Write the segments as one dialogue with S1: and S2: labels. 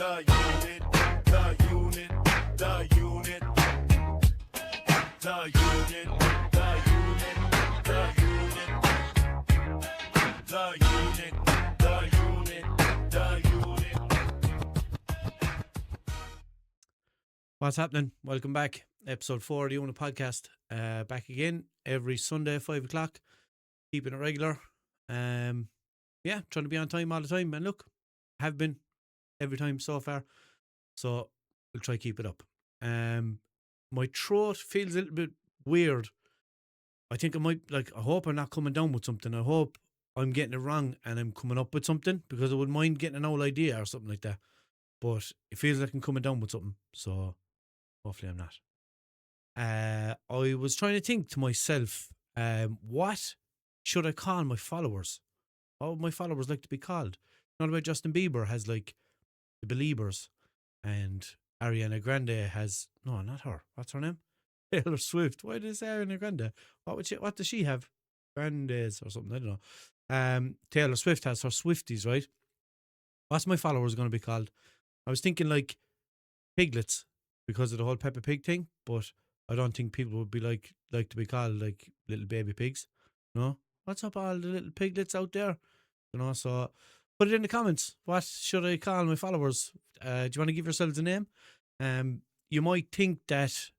S1: the unit, the unit, the unit, the unit, the unit, the unit, the unit, the unit, the unit.
S2: What's happening? Welcome back. Episode 4 of the Unit podcast. Back again every Sunday at 5 o'clock. Keeping it regular. Trying to be on time all the time. And look, have been every time so far. So we'll try to keep it up. My throat feels a little bit weird. I think I hope I'm not coming down with something. I hope I'm getting it wrong and I'm coming up with something, because I wouldn't mind getting an old idea or something like that. But it feels like I'm coming down with something. So hopefully I'm not. I was trying to think to myself, what should I call my followers? What would my followers like to be called? Not about Justin Bieber has like the Beliebers, and Ariana Grande has, no, not her. What's her name? Taylor Swift. Why did I say Ariana Grande? What does she have? Grandes or something, I don't know. Taylor Swift has her Swifties, right? What's my followers going to be called? I was thinking like piglets, because of the whole Peppa Pig thing, but I don't think people would be like to be called like little baby pigs. No? What's up all the little piglets out there? So put it in the comments. What should I call my followers? Do you want to give yourselves a name? You might think that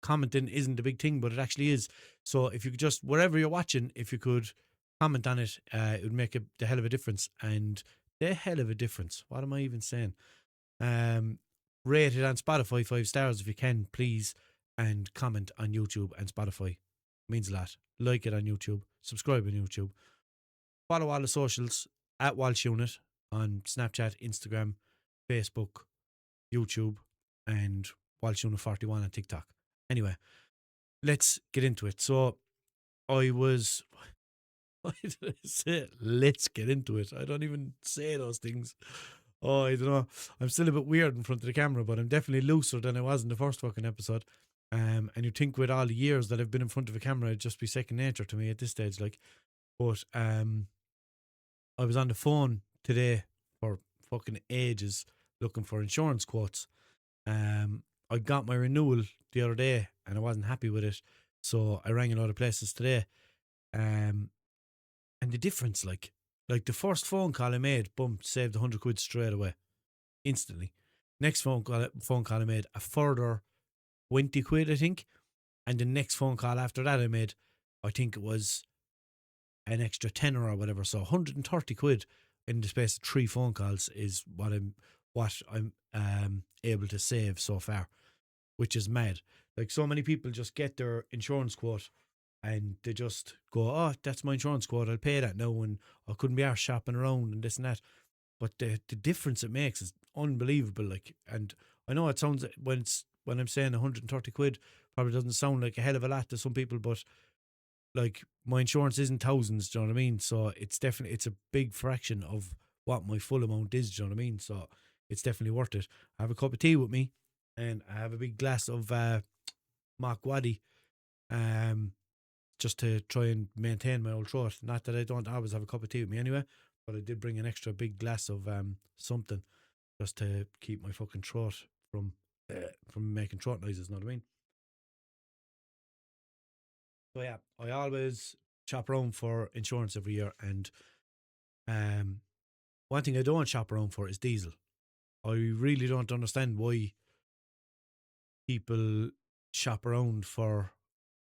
S2: commenting isn't a big thing, but it actually is. So if you could just, wherever you're watching, if you could comment on it, it would make the hell of a difference. And the hell of a difference. What am I even saying? Rate it on Spotify 5 stars if you can, please, and comment on YouTube and Spotify. It means a lot. Like it on YouTube, subscribe on YouTube, follow all the socials at Walshunit on Snapchat, Instagram, Facebook, YouTube, and Walshunit41 on TikTok. Anyway, let's get into it. So why did I say let's get into it? I don't even say those things. Oh, I don't know. I'm still a bit weird in front of the camera, but I'm definitely looser than I was in the first fucking episode. And you think with all the years that I've been in front of a camera, it'd just be second nature to me at this stage. But I was on the phone today for fucking ages looking for insurance quotes. I got my renewal the other day and I wasn't happy with it, so I rang a lot of places today. And the difference, like the first phone call I made, boom, saved 100 quid straight away, instantly. Next phone call I made, a further 20 quid, I think. And the next phone call after that I made, I think it was an extra tenner or whatever. So 130 quid in the space of 3 phone calls is what I'm able to save so far, which is mad. Like, so many people just get their insurance quote and they just go, oh, that's my insurance quote, I'll pay that now, and I couldn't be arsed shopping around and this and that. But the difference it makes is unbelievable. Like, and I know it sounds, when I'm saying 130 quid, probably doesn't sound like a hell of a lot to some people, but like, my insurance isn't thousands, do you know what I mean? So it's a big fraction of what my full amount is, do you know what I mean? So it's definitely worth it. I have a cup of tea with me and I have a big glass of Mock Waddy, just to try and maintain my old throat. Not that I don't always have a cup of tea with me anyway, but I did bring an extra big glass of something just to keep my fucking throat from making throat noises, know what I mean? So yeah, I always shop around for insurance every year, and one thing I don't shop around for is diesel. I really don't understand why people shop around for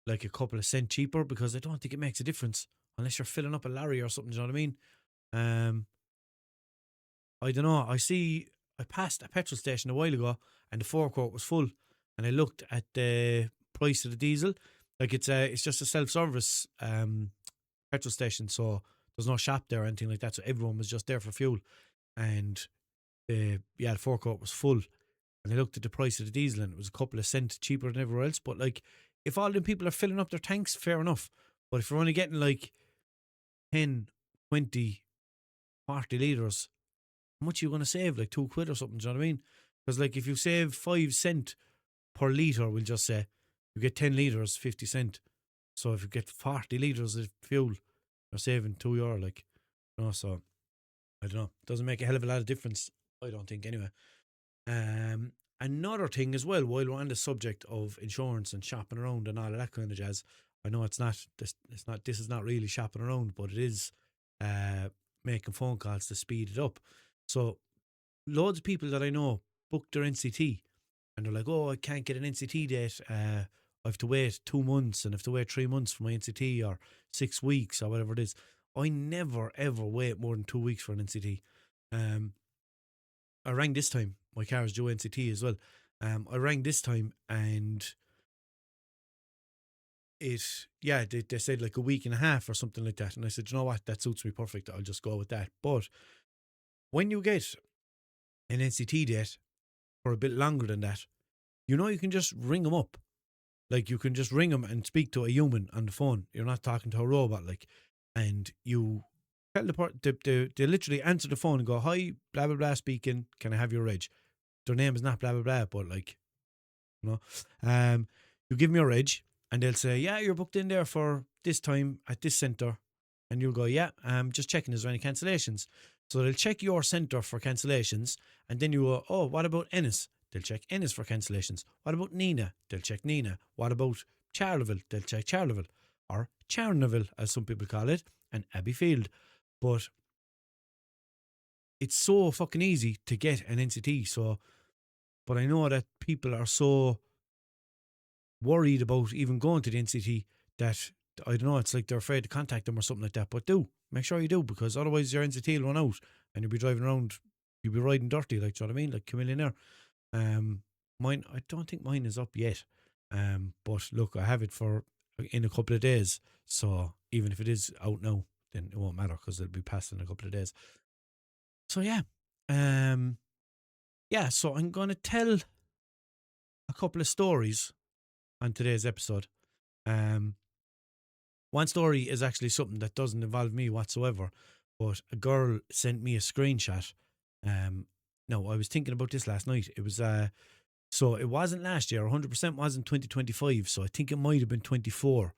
S2: like a couple of cents cheaper, because I don't think it makes a difference unless you're filling up a lorry or something, do you know what I mean? I don't know. I passed a petrol station a while ago and the forecourt was full, and I looked at the price of the diesel. Like, it's just a self-service petrol station, so there's no shop there or anything like that, so everyone was just there for fuel. And the forecourt was full, and I looked at the price of the diesel and it was a couple of cents cheaper than everywhere else. But like, if all them people are filling up their tanks, fair enough. But if you're only getting like 10, 20, 40 litres, how much are you going to save? Like 2 quid or something, do you know what I mean? Because like, if you save 5 cents per litre, we'll just say, you get 10 litres, 50 cents. So if you get 40 litres of fuel, you're saving €2, like, you know. So I don't know. Doesn't make a hell of a lot of difference. I don't think anyway. Another thing as well, while we're on the subject of insurance and shopping around and all of that kind of jazz, I know it's not this. It's not. This is not really shopping around, but it is uh, making phone calls to speed it up. So loads of people that I know booked their NCT, and they're like, "Oh, I can't get an NCT date. I have to wait 2 months, and I have to wait 3 months for my NCT, or 6 weeks, or whatever it is." I never ever wait more than 2 weeks for an NCT. Um, I rang this time. My car is due NCT as well. I rang this time and they said like a week and a half or something like that. And I said, you know what, that suits me perfect. I'll just go with that. But when you get an NCT date for a bit longer than that, you can just ring them up. Like you can just ring them and speak to a human on the phone. You're not talking to a robot, like, and you tell they literally answer the phone and go, "Hi, blah blah blah, speaking. Can I have your reg?" Their name is not blah blah blah, but like, you know, you give me a reg, and they'll say, "Yeah, you're booked in there for this time at this centre," and you'll go, "Yeah, just checking, is there any cancellations?" So they'll check your centre for cancellations, and then you go, "Oh, what about Ennis?" They'll check Ennis for cancellations. What about Nina? They'll check Nina. What about Charleville? They'll check Charleville, or Charneville, as some people call it, and Abbeyfield. But it's so fucking easy to get an NCT. So, but I know that people are so worried about even going to the NCT that I don't know. It's like they're afraid to contact them or something like that. But make sure you do, because otherwise your NCT will run out and you'll be driving around. You'll be riding dirty, like, do you know what I mean? Like Chameleonaire. Mine, I don't think mine is up yet. But look, I have it for in a couple of days. So even if it is out now, then it won't matter because it'll be passed in a couple of days. So yeah. So I'm gonna tell a couple of stories on today's episode. One story is actually something that doesn't involve me whatsoever, but a girl sent me a screenshot. No, I was thinking about this last night. It was so it wasn't last year. 100% wasn't 2025. So I think it might have been 24,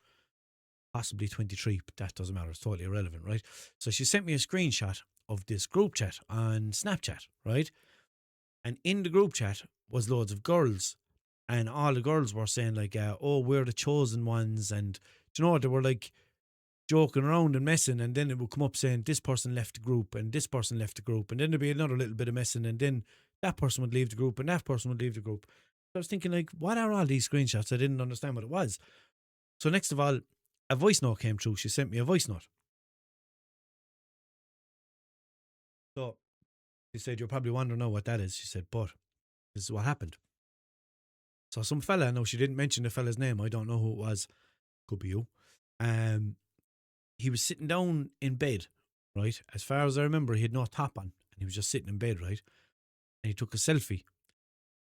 S2: possibly 23, but that doesn't matter. It's totally irrelevant, right? So she sent me a screenshot of this group chat on Snapchat, right? And in the group chat was loads of girls, and all the girls were saying like, "Oh, we're the chosen ones," and they were like joking around and messing, and then it would come up saying this person left the group and this person left the group, and then there'd be another little bit of messing, and then that person would leave the group and that person would leave the group. So I was thinking like, what are all these screenshots? I didn't understand what it was. So next of all, a voice note came through. She sent me a voice note. So she said, "You're probably wondering now what that is." She said, "But this is what happened." So some fella, no, she didn't mention the fella's name. I don't know who it was. Could be you. He was sitting down in bed, right? As far as I remember, he had no top on, and he was just sitting in bed, right? And he took a selfie,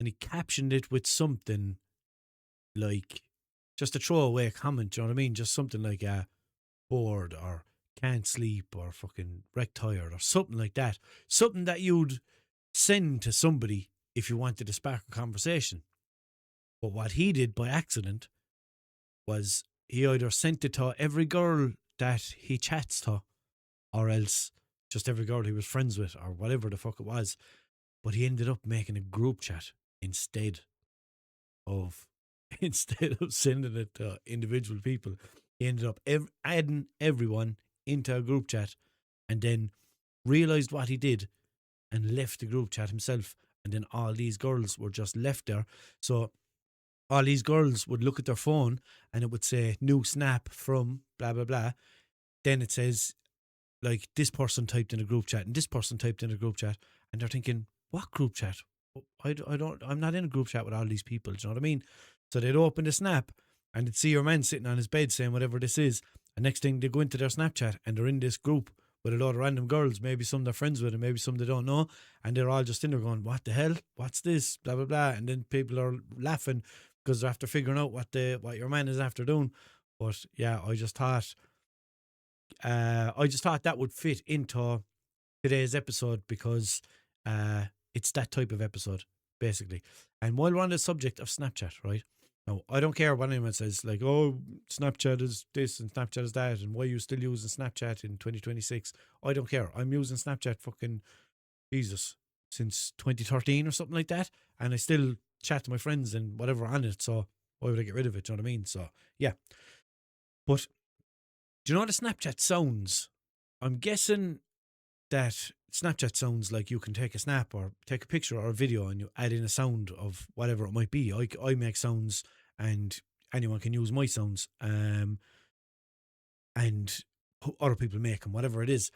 S2: and he captioned it with something like just a throwaway comment. You know what I mean? Just something like bored or can't sleep or fucking wrecked tired or something like that. Something that you'd send to somebody if you wanted to spark a conversation. But what he did by accident was he either sent it to every girl that he chats to, or else just every girl he was friends with, or whatever the fuck it was. But he ended up making a group chat instead of sending it to individual people. He ended up adding everyone into a group chat, and then realised what he did and left the group chat himself. And then all these girls were just left there. So all these girls would look at their phone and it would say new snap from blah blah blah. Then it says like this person typed in a group chat and this person typed in a group chat, and they're thinking, what group chat? I'm not in a group chat with all these people. Do you know what I mean? So they'd open the snap and they'd see your man sitting on his bed saying whatever this is. And next thing they go into their Snapchat and they're in this group with a lot of random girls, maybe some they're friends with and maybe some they don't know. And they're all just in there going, what the hell? What's this? Blah, blah, blah. And then people are laughing because they're after figuring out what your man is after doing. But yeah, I just thought that would fit into today's episode because it's that type of episode, basically. And while we're on the subject of Snapchat, right? No, I don't care what anyone says, like, oh, Snapchat is this and Snapchat is that, and why are you still using Snapchat in 2026? I don't care. I'm using Snapchat fucking, Jesus, since 2013 or something like that, and I still chat to my friends and whatever on it, so why would I get rid of it? Do you know what I mean? So, yeah. But do you know the Snapchat sounds? I'm guessing that Snapchat sounds like you can take a snap or take a picture or a video and you add in a sound of whatever it might be. I make sounds and anyone can use my sounds. And other people make them, whatever it is.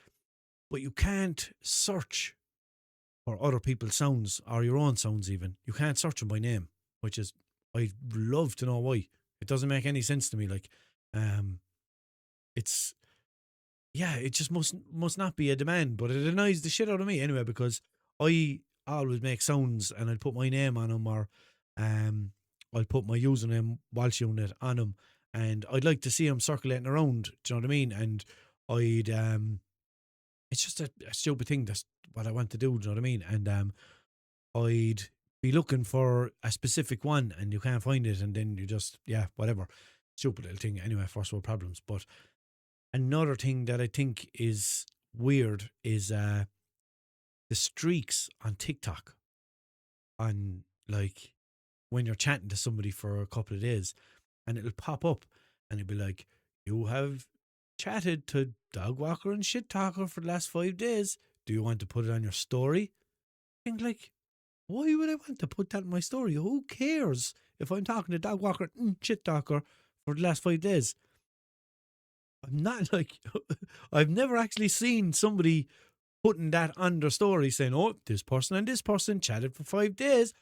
S2: But you can't search for other people's sounds or your own sounds even. You can't search them by name, which is, I'd love to know why. It doesn't make any sense to me. Like, it's, yeah, it just must not be a demand, but it annoys the shit out of me anyway because I always make sounds and I'll put my name on them or I'll put my username Walshunit on them and I'd like to see them circulating around. Do you know what I mean? And I'd it's just a stupid thing. That's what I want to do. Do you know what I mean? And I'd be looking for a specific one and you can't find it, and then you just whatever, stupid little thing. Anyway, first world problems, but. Another thing that I think is weird is the streaks on TikTok on like when you're chatting to somebody for a couple of days and it'll pop up and it'll be like, you have chatted to Dog Walker and Shit Talker for the last 5 days. Do you want to put it on your story? I think like, why would I want to put that in my story? Who cares if I'm talking to Dog Walker and Shit Talker for the last 5 days? I'm not like, I've never actually seen somebody putting that on their story saying, oh, this person and this person chatted for 5 days.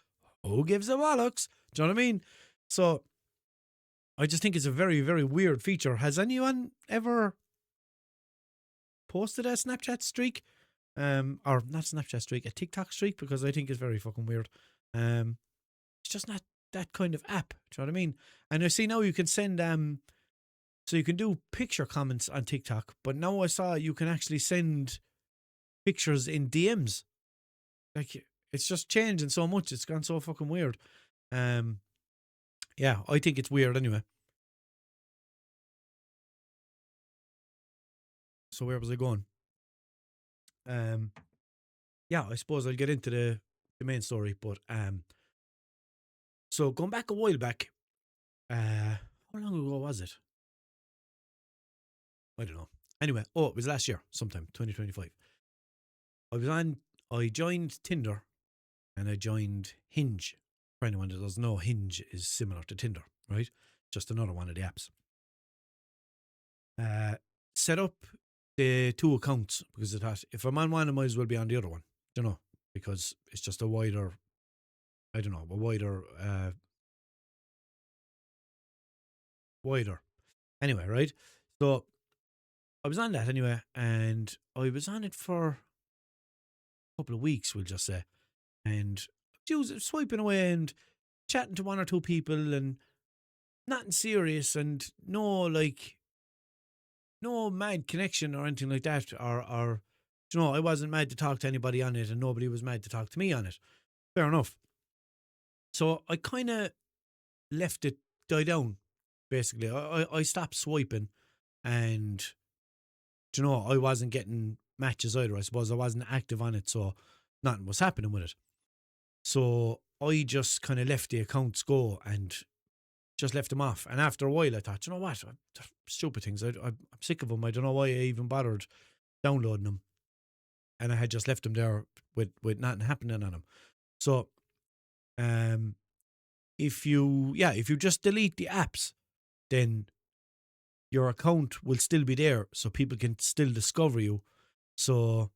S2: Who gives a bollocks? Do you know what I mean? So I just think it's a very, very weird feature. Has anyone ever posted a Snapchat streak? Or not Snapchat streak, a TikTok streak? Because I think it's very fucking weird. It's just not that kind of app. Do you know what I mean? And I see now you can send so you can do picture comments on TikTok, but now I saw you can actually send pictures in DMs. Like, it's just changing so much. It's gone so fucking weird. Yeah, I think it's weird anyway. So where was I going? Yeah, I suppose I'll get into the main story, but so going back a while back, how long ago was it? I don't know. Anyway, it was last year, sometime, 2025. I joined Tinder and I joined Hinge. For anyone that doesn't know, Hinge is similar to Tinder, right? Just another one of the apps. Set up the two accounts because I thought if I'm on one, I might as well be on the other one, you know, because it's just a wider, wider. Anyway, right? So I was on that anyway, and I was on it for a couple of weeks, we'll just say, and swiping away and chatting to one or two people and nothing serious and no mad connection or anything like that, or I wasn't mad to talk to anybody on it and nobody was mad to talk to me on it. Fair enough. So I kind of left it die down, basically. I stopped swiping and, I wasn't getting matches either. I suppose I wasn't active on it, so nothing was happening with it. So I just kind of left the accounts go and just left them off. And after a while, I thought, you know what? Stupid things. I'm sick of them. I don't know why I even bothered downloading them. And I had just left them there with nothing happening on them. So, if you just delete the apps, then your account will still be there, so people can still discover you. So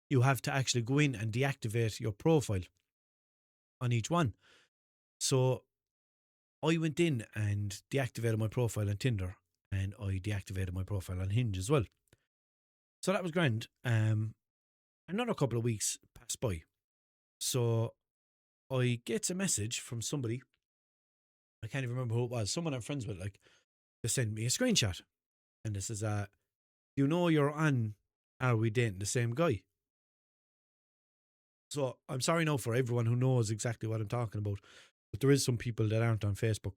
S2: you have to actually go in and deactivate your profile on each one. So I went in and deactivated my profile on Tinder, and I deactivated my profile on Hinge as well. So that was grand. Another couple of weeks passed by. So I get a message from somebody. I can't even remember who it was. Someone I'm friends with, like, they sent me a screenshot. And this is, you're on Are We Dating the Same Guy? So I'm sorry now for everyone who knows exactly what I'm talking about. But there is some people that aren't on Facebook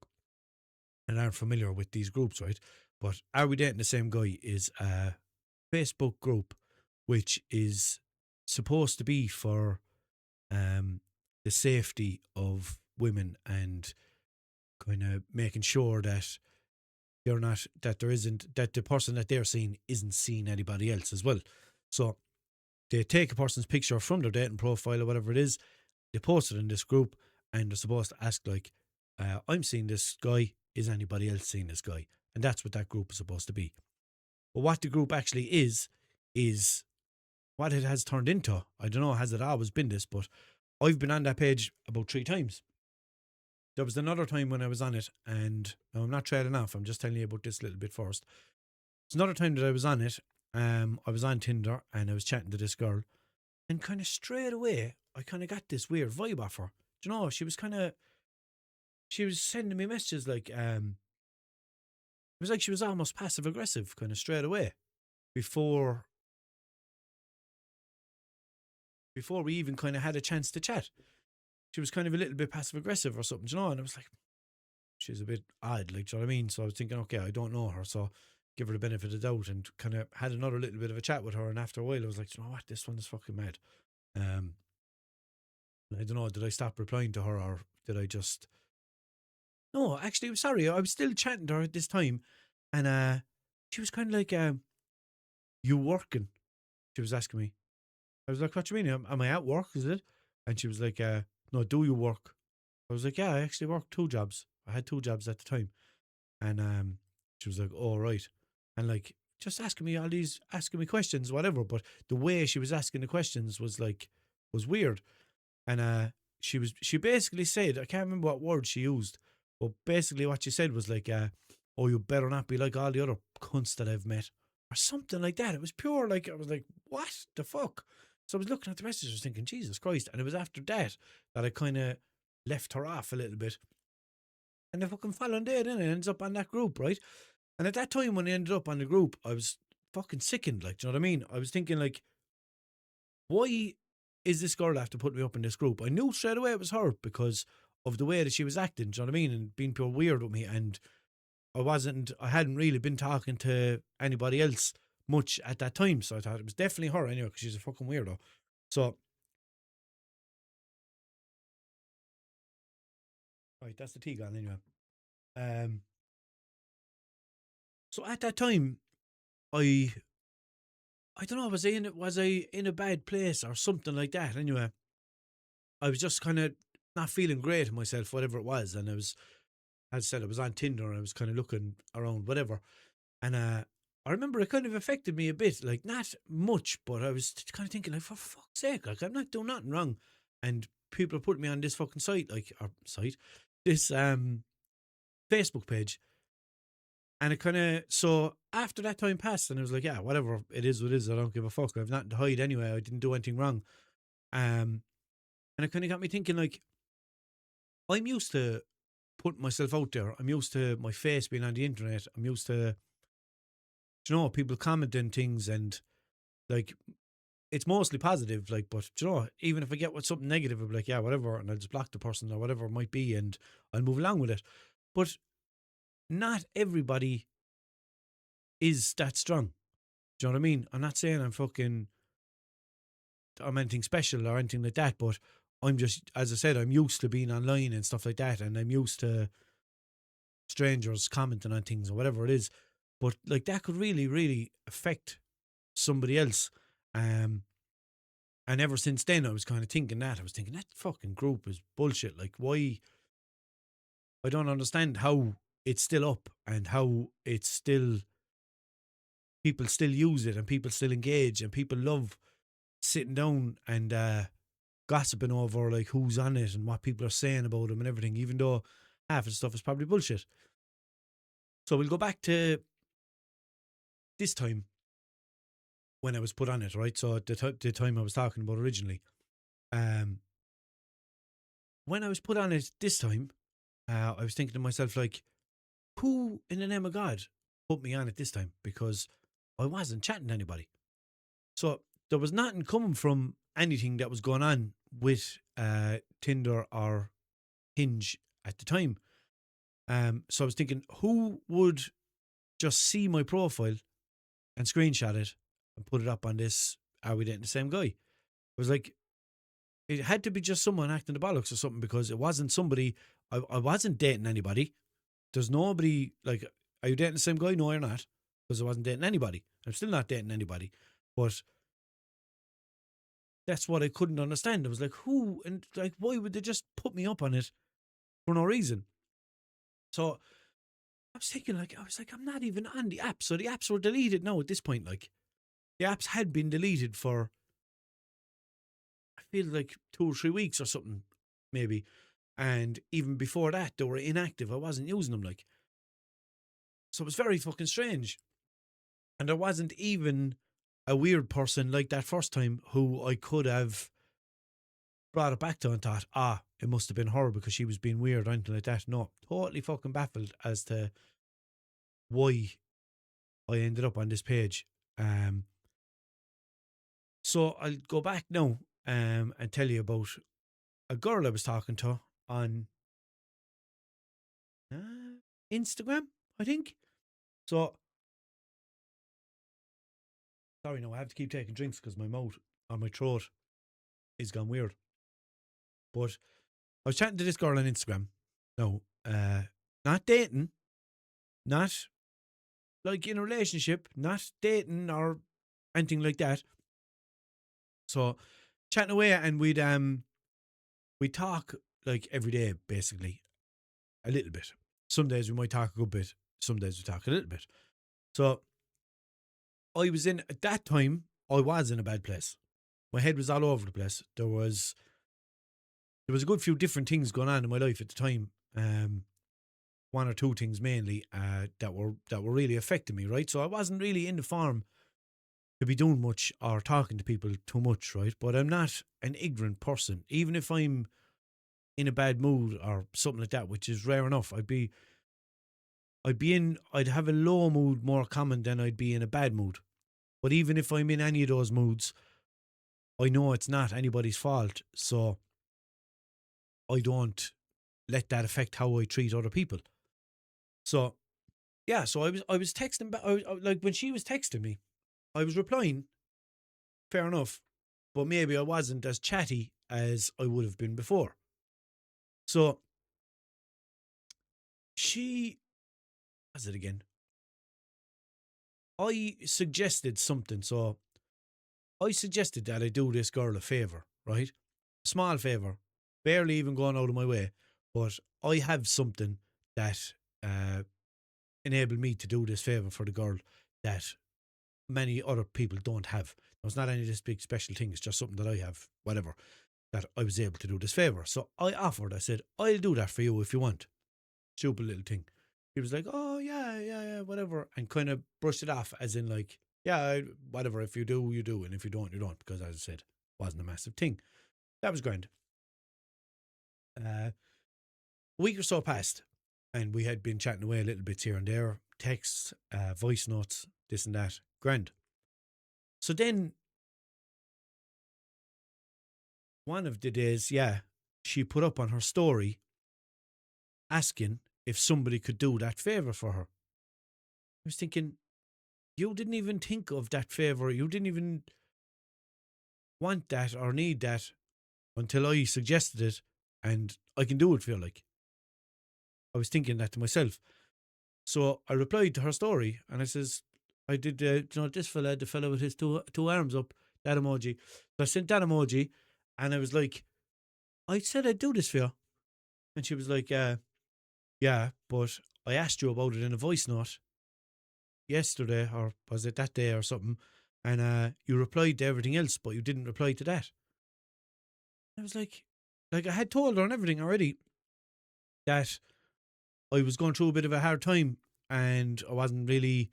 S2: and aren't familiar with these groups, right? But Are We Dating the Same Guy is a Facebook group which is supposed to be for the safety of women and kind of making sure that they're not, that there isn't, that the person that they're seeing isn't seeing anybody else as well. So they take a person's picture from their dating profile or whatever it is, they post it in this group, and they're supposed to ask like, I'm seeing this guy, is anybody else seeing this guy? And that's what that group is supposed to be. But what the group actually is what it has turned into. I don't know, has it always been this, but I've been on that page about 3 times. There was another time when I was on it, and now I'm not trailing off, I'm just telling you about this little bit first. It's another time that I was on it. I was on Tinder and I was chatting to this girl, and kind of straight away, I kind of got this weird vibe off her. Do you know, she was sending me messages like, it was like she was almost passive aggressive kind of straight away before we even kind of had a chance to chat. She was kind of a little bit passive aggressive or something, do you know, and I was like, she's a bit odd, like, do you know what I mean? So I was thinking, okay, I don't know her, so give her the benefit of the doubt, and kind of had another little bit of a chat with her, and after a while I was like, you know what, this one is fucking mad. I don't know, did I stop replying to her, or did I just... No, actually, I'm sorry, I was still chatting to her at this time, and she was kind of like, you working? She was asking me. I was like, what do you mean? Am I at work, is it? And she was like, no, do you work? I was like, yeah, I actually worked 2 jobs. I had 2 jobs at the time. And she was like, oh, right. And like, just asking me questions, whatever. But the way she was asking the questions was weird. And she basically said, I can't remember what word she used, but basically what she said was like, oh, you better not be like all the other cunts that I've met, or something like that. It was pure, like, I was like, what the fuck? So I was looking at the messages thinking, Jesus Christ. And it was after that I kind of left her off a little bit. And the fucking following day, then it ends up on that group, right? And at that time when I ended up on the group, I was fucking sickened, like, do you know what I mean? I was thinking, like, why is this girl have to put me up in this group? I knew straight away it was her because of the way that she was acting, do you know what I mean? And being pure weird with me. And I hadn't really been talking to anybody else much at that time. So I thought it was definitely her anyway, because she's a fucking weirdo. So, right, that's the tea gone anyway. So at that time, I don't know, was I in a bad place or something like that? Anyway, I was just kind of not feeling great in myself, whatever it was. And as I said, I was on Tinder and I was kind of looking around, whatever. And I remember it kind of affected me a bit, like not much, but I was kind of thinking, like, for fuck's sake, like, I'm not doing nothing wrong. And people are putting me on this fucking this Facebook page. And it kind of, so after that time passed, and I was like, yeah, whatever, it is what it is. I don't give a fuck. I've nothing to hide anyway. I didn't do anything wrong. And it kind of got me thinking, like, I'm used to putting myself out there. I'm used to my face being on the internet. I'm used to, you know, people commenting things, and like, it's mostly positive, like, but you know, even if I get with something negative, I'll be like, yeah, whatever, and I'll just block the person or whatever it might be, and I'll move along with it. But not everybody is that strong. Do you know what I mean? I'm not saying I'm anything special or anything like that, but I'm just, as I said, I'm used to being online and stuff like that, and I'm used to strangers commenting on things or whatever it is. But like, that could really, really affect somebody else. And ever since then, I was kind of thinking that. I was thinking, that fucking group is bullshit. Like, why? I don't understand how it's still up and how it's still, people still use it and people still engage and people love sitting down and gossiping over like who's on it and what people are saying about them and everything, even though half of the stuff is probably bullshit. So we'll go back to this time when I was put on it, right? So the time I was talking about originally. When I was put on it this time, I was thinking to myself, like, who in the name of God put me on it this time? Because I wasn't chatting to anybody. So there was nothing coming from anything that was going on with Tinder or Hinge at the time. So I was thinking, who would just see my profile and screenshot it and put it up on this Are We Dating the Same Guy? It was like, it had to be just someone acting the bollocks or something, because it wasn't somebody, I wasn't dating anybody. There's nobody, like, are you dating the same guy? No, you're not. Because I wasn't dating anybody. I'm still not dating anybody. But that's what I couldn't understand. I was like, who, and like, why would they just put me up on it for no reason? So I was thinking, like, I'm not even on the app. So the apps were deleted now at this point. Like, the apps had been deleted for, I feel like 2 or 3 weeks or something, maybe. And even before that, they were inactive. I wasn't using them, like. So it was very fucking strange. And there wasn't even a weird person like that first time who I could have brought it back to and thought, it must have been her because she was being weird or anything like that. No, totally fucking baffled as to why I ended up on this page. So I'll go back now and tell you about a girl I was talking to on Instagram, I think. So, sorry, no, I have to keep taking drinks because my mouth or my throat is gone weird. But I was chatting to this girl on Instagram. No, not dating, not like in a relationship, not dating or anything like that. So chatting away, and we'd talk like every day, basically, a little bit. Some days we might talk a good bit, some days we talk a little bit. So I was at that time, I was in a bad place. My head was all over the place. There was a good few different things going on in my life at the time. One or two things mainly that were really affecting me, right? So I wasn't really in the form to be doing much or talking to people too much, right? But I'm not an ignorant person. Even if I'm in a bad mood or something like that, which is rare enough, I'd have a low mood more common than I'd be in a bad mood. But even if I'm in any of those moods, I know it's not anybody's fault, so I don't let that affect how I treat other people. So, yeah, so I was texting back, like when she was texting me, I was replying, fair enough, but maybe I wasn't as chatty as I would have been before. So, was it again? I suggested something, so I suggested that I do this girl a favour, right? Small favour, barely even going out of my way, but I have something that enabled me to do this favour for the girl that many other people don't have. Now, it's not any of this big special thing, it's just something that I have, whatever, that I was able to do this favour. So I offered, I said, I'll do that for you if you want. Stupid little thing. He was like, oh, yeah, whatever, and kind of brushed it off as in like, yeah, whatever, if you do, you do, and if you don't, you don't, because as I said, it wasn't a massive thing. That was grand. A week or so passed, and we had been chatting away a little bit here and there, texts, voice notes, this and that, grand. So then, one of the days, she put up on her story asking if somebody could do that favour for her. I was thinking, you didn't even think of that favour. You didn't even want that or need that until I suggested it, and I can do it for you, like. I was thinking that to myself. So I replied to her story, and I says, I did, this fella, the fella with his two arms up, that emoji. So I sent that emoji, and I was like, I said I'd do this for you. And she was like, yeah, but I asked you about it in a voice note yesterday, or was it that day or something, and you replied to everything else, but you didn't reply to that. I was like I had told her and everything already that I was going through a bit of a hard time and I wasn't really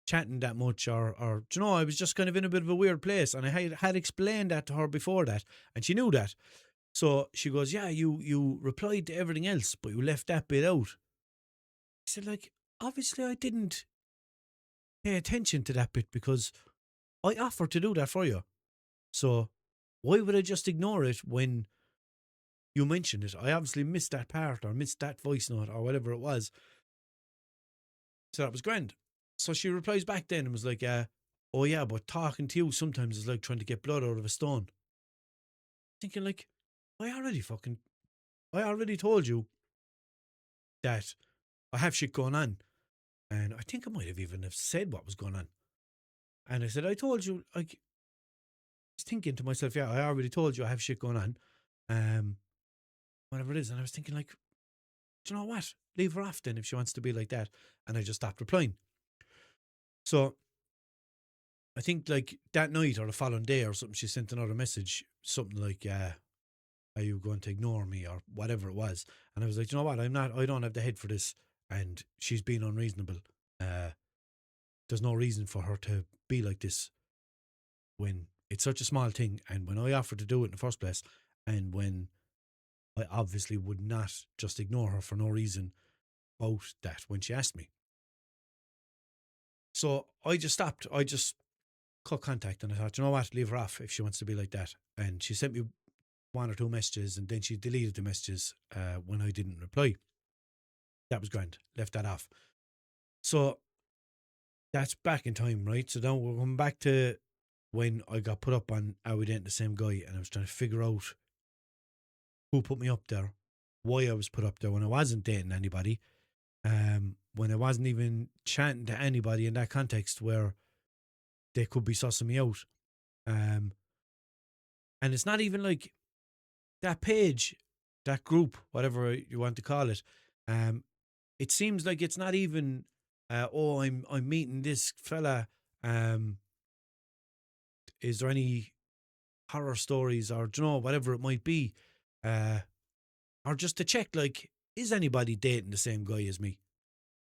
S2: chatting that much, or you know, I was just kind of in a bit of a weird place, and I had explained that to her before that, and she knew that. So she goes, yeah, you replied to everything else, but you left that bit out. I said, like, obviously I didn't pay attention to that bit because I offered to do that for you. So why would I just ignore it when you mentioned it. I obviously missed that part or missed that voice note or whatever it was. So that was grand. So she replies back then and was like, oh yeah, but talking to you sometimes is like trying to get blood out of a stone. Thinking like, I already told you that I have shit going on. And I think I might have even have said what was going on. And I said, I told you, like, I was thinking to myself, yeah, I already told you I have shit going on. Whatever it is. And I was thinking like, do you know what? Leave her off then if she wants to be like that. And I just stopped replying. So I think like that night or the following day or something, she sent another message, something like, are you going to ignore me or whatever it was? And I was like, you know what? I don't have the head for this. And she's being unreasonable. There's no reason for her to be like this when it's such a small thing. And when I offered to do it in the first place, and when I obviously would not just ignore her for no reason about that when she asked me. So I just stopped. I just cut contact and I thought, you know what, leave her off if she wants to be like that. And she sent me one or two messages and then she deleted the messages when I didn't reply. That was grand. Left that off. So that's back in time, right? So now we're coming back to when I got put up on Are We Dating the Same Guy, and I was trying to figure out who put me up there, why I was put up there when I wasn't dating anybody, when I wasn't even chatting to anybody in that context where they could be sussing me out. And it's not even like that page, that group, whatever you want to call it. It seems like it's not even, I'm meeting this fella. Is there any horror stories or, you know, whatever it might be, or just to check, like, is anybody dating the same guy as me?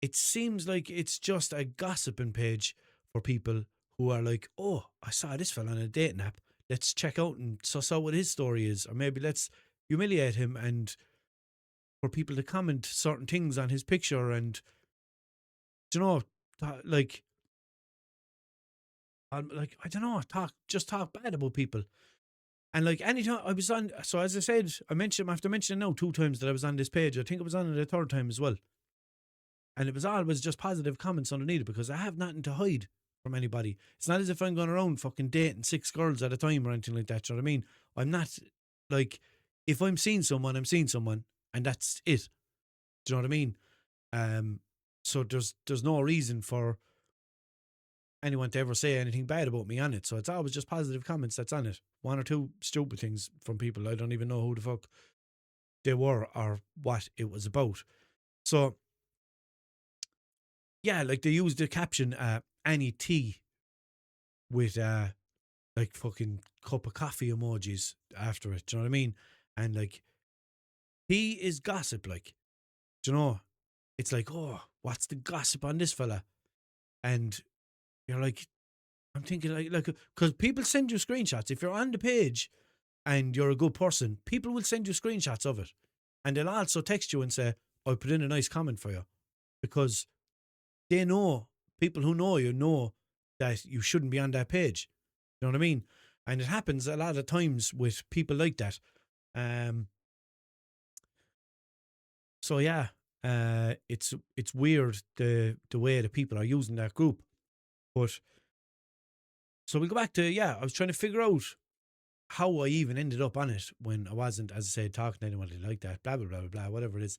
S2: It seems like it's just a gossiping page for people who are like, oh, I saw this fella on a dating app. Let's check out and suss out what his story is. Or maybe let's humiliate him, and for people to comment certain things on his picture and, you know, like, I don't know, talk bad about people. And like anytime I was on, so as I said, I after mentioning now 2 times that I was on this page. I think I was on it a third time as well. And it was always just positive comments underneath it because I have nothing to hide from anybody. It's not as if I'm going around fucking dating 6 girls at a time or anything like that. Do you know what I mean? I'm not, like, if I'm seeing someone, I'm seeing someone, and that's it. Do you know what I mean? So there's no reason for anyone to ever say anything bad about me on it. So it's always just positive comments that's on it. 1 or 2 stupid things from people. I don't even know who the fuck they were or what it was about. So yeah, like they used the caption, Annie T with like fucking cup of coffee emojis after it. Do you know what I mean? And like, he is gossip, like, do you know? It's like, oh, what's the gossip on this fella? And you're like, I'm thinking like, because people send you screenshots. If you're on the page and you're a good person, people will send you screenshots of it. And they'll also text you and say, I put in a nice comment for you. Because they know, people who know you know that you shouldn't be on that page. You know what I mean? And it happens a lot of times with people like that. So yeah, it's weird the way that people are using that group. But so we go back to, yeah, I was trying to figure out how I even ended up on it when I wasn't, as I said, talking to anyone like that, blah, blah, blah, blah, blah, whatever it is.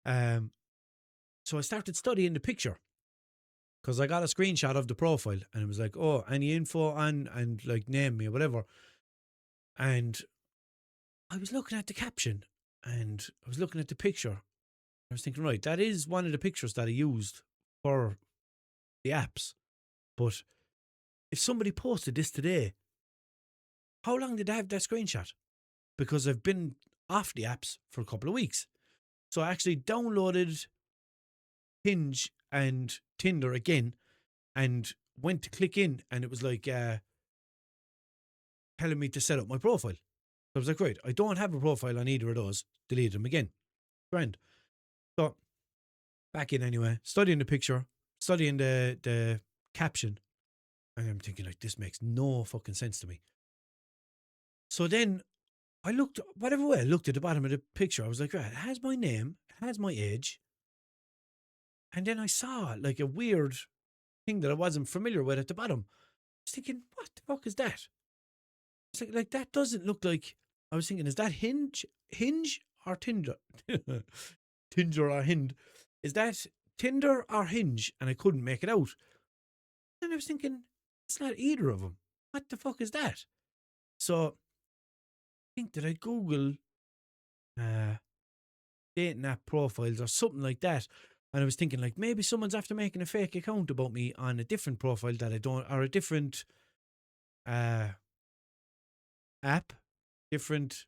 S2: So I started studying the picture because I got a screenshot of the profile and it was like, oh, any info on, and like name me or whatever. And I was looking at the caption and I was looking at the picture. I was thinking, right, that is one of the pictures that I used for the apps. But if somebody posted this today, how long did I have that screenshot? Because I've been off the apps for a couple of weeks. So I actually downloaded Hinge and Tinder again and went to click in, and it was like telling me to set up my profile. So I was like, right, I don't have a profile on either of those. Delete them again. Grand. So back in anyway, studying the picture, studying the caption, and I'm thinking like, this makes no fucking sense to me. So then I looked, whatever way I looked at the bottom of the picture, I was like, right, it has my name, it has my age. And then I saw like a weird thing that I wasn't familiar with at the bottom. I was thinking, what the fuck is that? It's like that doesn't look like. I was thinking, is that Hinge or Tinder? Tinder or Hind? Is that Tinder or Hinge? And I couldn't make it out. And I was thinking, it's not either of them. What the fuck is that? So I think that I Google dating app profiles or something like that. And I was thinking, like, maybe someone's after making a fake account about me on a different profile that I don't, or a different app, different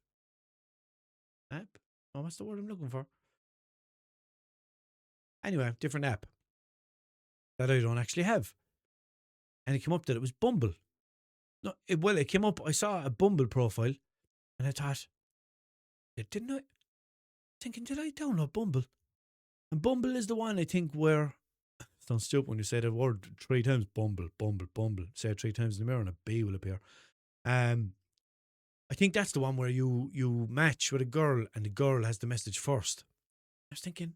S2: app. Oh, what's the word I'm looking for? Anyway, different app that I don't actually have. And it came up that it was Bumble. No, it came up, I saw a Bumble profile, and I thought, didn't I? Thinking, did I download Bumble? And Bumble is the one I think where, it sounds stupid when you say the word 3 times, Bumble, Bumble, Bumble. Say it 3 times in the mirror and a bee will appear. I think that's the one where you match with a girl and the girl has the message first. I was thinking,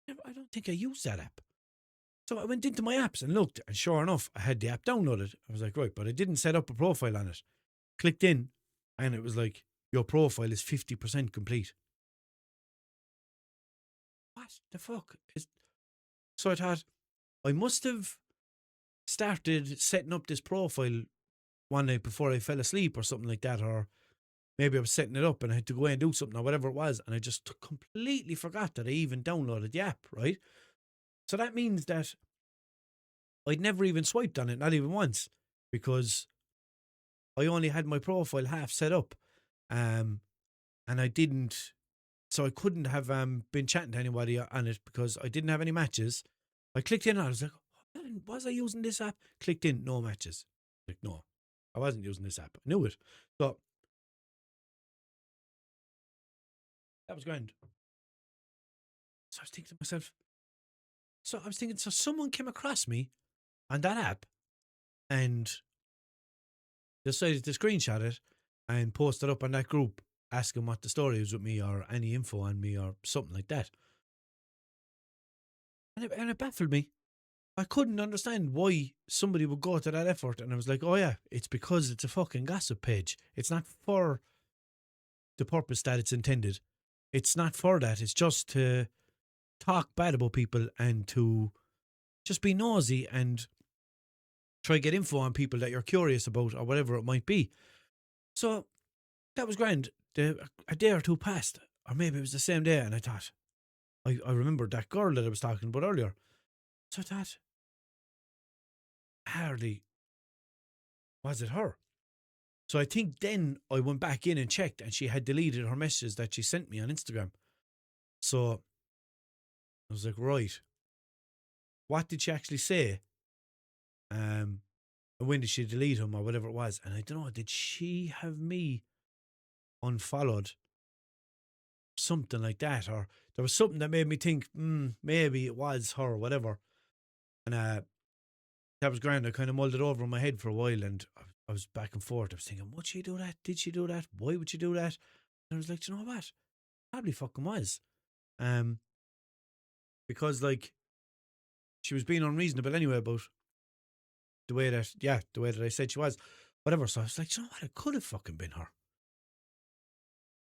S2: I don't think I used that app. So I went into my apps and looked, and sure enough, I had the app downloaded. I was like, right, but I didn't set up a profile on it. Clicked in, and it was like, your profile is 50% complete. What the fuck? So I thought, I must have started setting up this profile one night before I fell asleep or something like that, or maybe I was setting it up and I had to go away and do something or whatever it was, and I just completely forgot that I even downloaded the app, right? So that means that I'd never even swiped on it, not even once, because I only had my profile half set up, and I didn't, so I couldn't have been chatting to anybody on it because I didn't have any matches. I clicked in and I was like, oh, man, was I using this app? Clicked in, no matches. Like, no, I wasn't using this app. I knew it. So that was grand. So I was thinking to myself, so someone came across me on that app and decided to screenshot it and post it up on that group asking what the story was with me or any info on me or something like that. And it baffled me. I couldn't understand why somebody would go to that effort. And I was like, oh yeah, it's because it's a fucking gossip page. It's not for the purpose that it's intended. It's not for that. It's just to talk bad about people and to just be nosy and try to get info on people that you're curious about or whatever it might be. So that was grand. A day or two passed, or maybe it was the same day, and I thought, I remembered that girl that I was talking about earlier. So I thought, hardly was it her. So I think then I went back in and checked, and she had deleted her messages that she sent me on Instagram. So I was like, right, what did she actually say? And when did she delete him or whatever it was? And I don't know, did she have me unfollowed? Something like that, or there was something that made me think, maybe it was her or whatever. And that was grand. I kind of mulled it over in my head for a while, and I was back and forth. I was thinking, would she do that? Did she do that? Why would she do that? And I was like, you know what? Probably fucking was. Because like she was being unreasonable anyway about the way that I said she was. Whatever. So I was like, you know what? It could have fucking been her.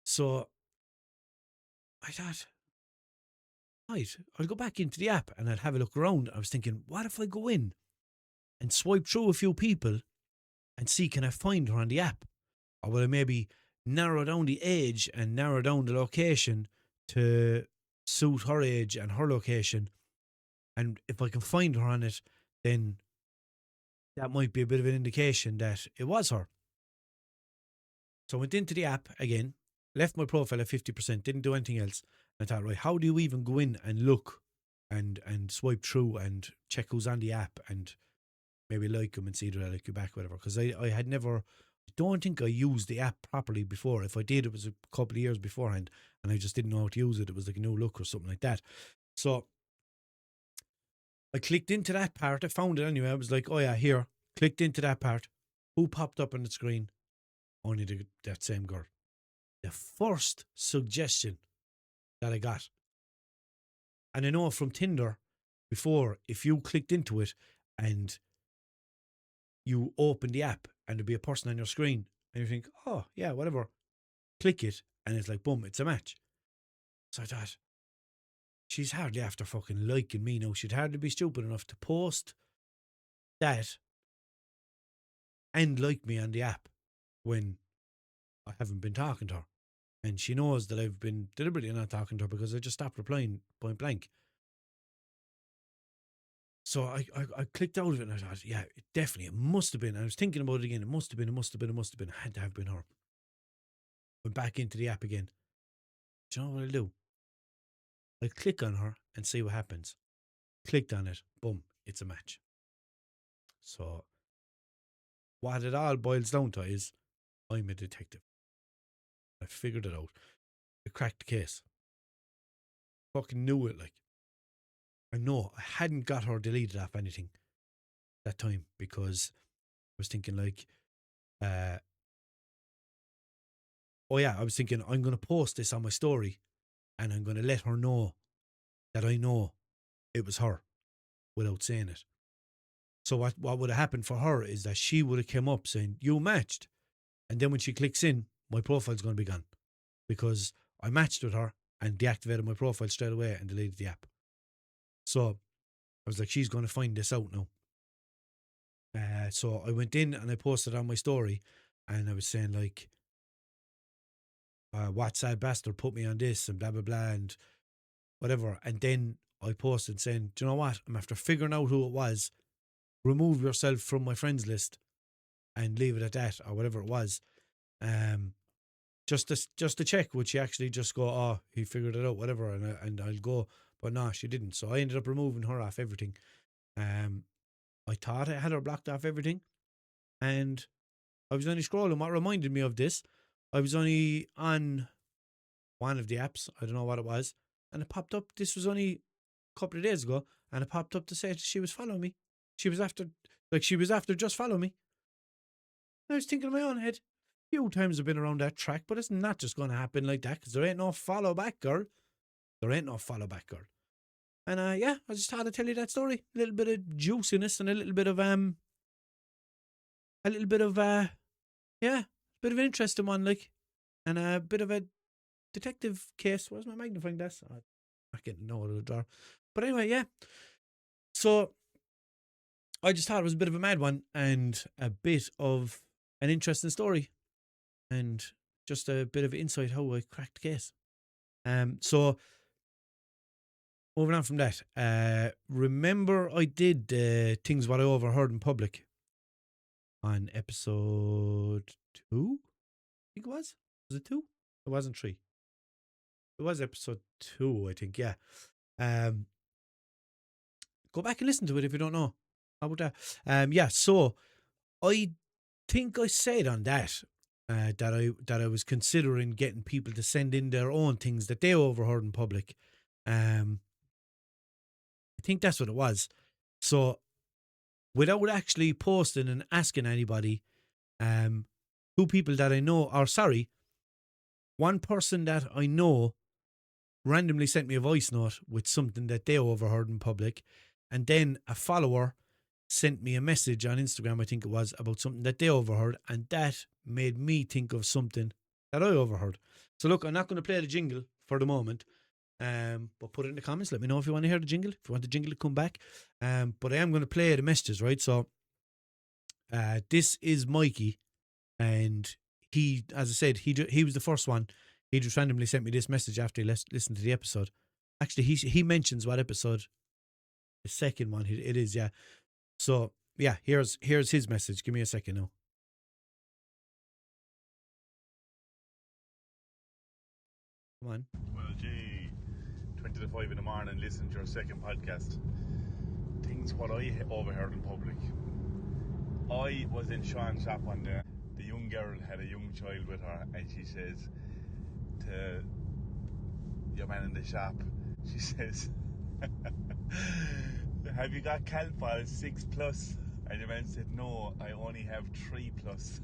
S2: So I thought, right, I'll go back into the app and I'll have a look around. I was thinking, what if I go in and swipe through a few people and see, can I find her on the app? Or will I maybe narrow down the age and narrow down the location to suit her age and her location? And if I can find her on it, then that might be a bit of an indication that it was her. So I went into the app again, left my profile at 50%, didn't do anything else. And I thought, right, how do you even go in and look and swipe through and check who's on the app and maybe like them and see that I like you back, whatever. Because I had never, I don't think I used the app properly before. If I did, it was a couple of years beforehand and I just didn't know how to use it. It was like a new look or something like that. So I clicked into that part. I found it anyway. I was like, oh yeah, here. Clicked into that part. Who popped up on the screen? Only that same girl. the first suggestion that I got. And I know from Tinder before, if you clicked into it and you open the app and there'd be a person on your screen and you think, oh, yeah, whatever, click it and it's like, boom, it's a match. So I thought, she's hardly after fucking liking me now. She'd hardly be stupid enough to post that and like me on the app when I haven't been talking to her. And she knows that I've been deliberately not talking to her because I just stopped replying point blank. So I clicked out of it and I thought, yeah, it must have been. I was thinking about it again. It must have been. It had to have been her. Went back into the app again. Do you know what I'll do? I'll click on her and see what happens. Clicked on it. Boom. It's a match. So what it all boils down to is I'm a detective. I figured it out. I cracked the case. Fucking knew it, like. I know I hadn't got her deleted off anything that time because I was thinking like, I was thinking I'm going to post this on my story and I'm going to let her know that I know it was her without saying it. So what would have happened for her is that she would have come up saying, you matched. And then when she clicks in, my profile's going to be gone because I matched with her and deactivated my profile straight away and deleted the app. So I was like, she's going to find this out now. So I went in and I posted on my story and I was saying like, what sad bastard put me on this and blah, blah, blah and whatever. And then I posted saying, do you know what? I'm after figuring out who it was. Remove yourself from my friends list and leave it at that or whatever it was. Just to check, would she actually just go, oh, he figured it out, whatever, and I'll go. But no, she didn't. So I ended up removing her off everything. I thought I had her blocked off everything. And I was only scrolling. What reminded me of this, I was only on one of the apps. I don't know what it was. And it popped up. This was only a couple of days ago. And it popped up to say she was following me. She was after just following me. And I was thinking in my own head, a few times I've been around that track, but it's not just going to happen like that because there ain't no follow back, girl. There ain't no follow back, girl. And I just thought I'd tell you that story. A little bit of juiciness and a little bit of bit of an interesting one, like, and a bit of a detective case. Where's my magnifying glass? I'm not getting no out of the drawer. But anyway, yeah. So I just thought it was a bit of a mad one and a bit of an interesting story and just a bit of insight how I cracked the case. So moving on from that, remember I did things what I overheard in public on episode 2? I think it was. Was it 2? It wasn't 3. It was episode 2, I think, yeah. Go back and listen to it if you don't know. How about that? So I think I said on that that I was considering getting people to send in their own things that they overheard in public. I think that's what it was. So without actually posting and asking anybody, 2 people that I know, one person that I know randomly sent me a voice note with something that they overheard in public, and then a follower sent me a message on Instagram, I think it was, about something that they overheard, and that made me think of something that I overheard. So look, I'm not going to play the jingle for the moment, but put it in the comments. Let me know if you want to hear the jingle, if you want the jingle to come back. But I am going to play the messages, right? So this is Mikey, and he, as I said, he was the first one. He just randomly sent me this message after he listened to the episode. Actually, he mentions what episode, the second one it is, yeah. So, yeah, here's his message. Give me a second now. Come on.
S1: Well, gee, 20 to 5 in the morning, listen to your second podcast. Things what I overheard in public. I was in Sean's shop one day. The young girl had a young child with her, and she says to your man in the shop, she says, have you got Calpol 6 plus? And your man said, no, I only have 3 plus.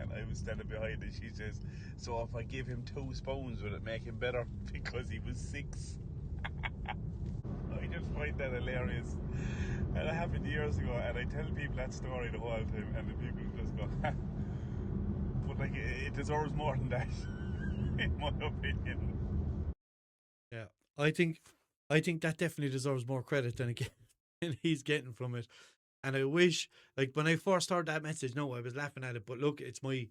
S1: And I was standing behind and she says, so if I give him 2 spoons, will it make him better? Because he was 6. I just find that hilarious. And it happened years ago, and I tell people that story the whole time, and the people just go, but like, it deserves more than that, in my opinion.
S2: Yeah, I think that definitely deserves more credit than he's getting from it. And I wish, like, when I first heard that message, no, I was laughing at it. But look, it's my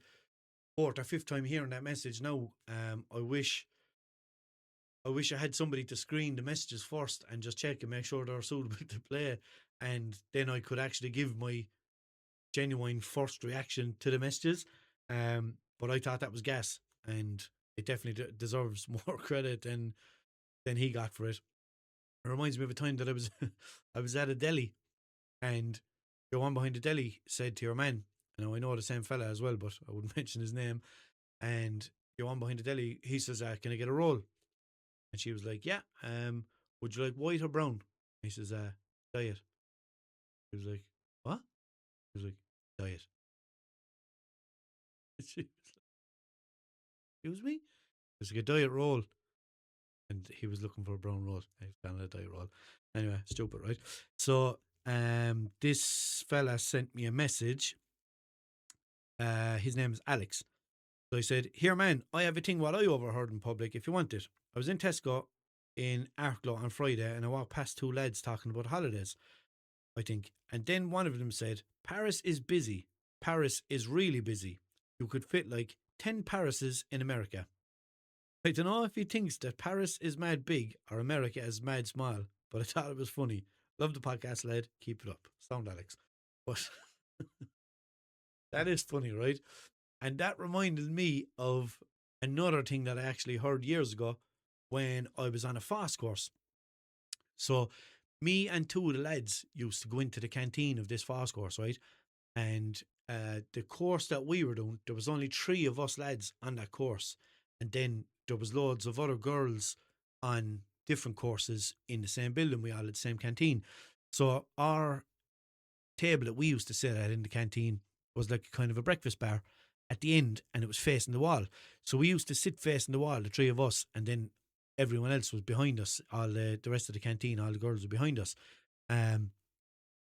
S2: 4th or 5th time hearing that message now. I wish I had somebody to screen the messages first and just check and make sure they're suitable to play, and then I could actually give my genuine first reaction to the messages. But I thought that was gas, and it definitely deserves more credit than he got for it. It reminds me of a time that I was I was at a deli, and your one behind the deli said to your man, I know the same fella as well, but I wouldn't mention his name. And your one behind the deli, he says, "Can I get a roll?" And she was like, "Yeah. Would you like white or brown?" He says, "Diet." He was like, "What?" He was like, "Diet." She was like, "Excuse me?" It's like a diet roll. And he was looking for a brown roll. He was kind of a diet roll. Anyway, stupid, right? So this fella sent me a message. His name is Alex. So I said, "Here, man, I have a thing what I overheard in public if you want it." I was in Tesco in Arklow on Friday, and I walked past 2 lads talking about holidays, I think. And then one of them said, "Paris is busy. Paris is really busy. You could fit like 10 Parises in America." I don't know if he thinks that Paris is mad big or America is mad small, but I thought it was funny. Love the podcast, lad. Keep it up. Sound Alex. But that is funny, right? And that reminded me of another thing that I actually heard years ago when I was on a fast course. So me and 2 of the lads used to go into the canteen of this fast course, right? And the course that we were doing, there was only 3 of us lads on that course. And then there was loads of other girls on different courses in the same building. We all had the same canteen. So our table that we used to sit at in the canteen was like kind of a breakfast bar at the end, and it was facing the wall. So we used to sit facing the wall, the 3 of us, and then everyone else was behind us. All the rest of the canteen, all the girls were behind us.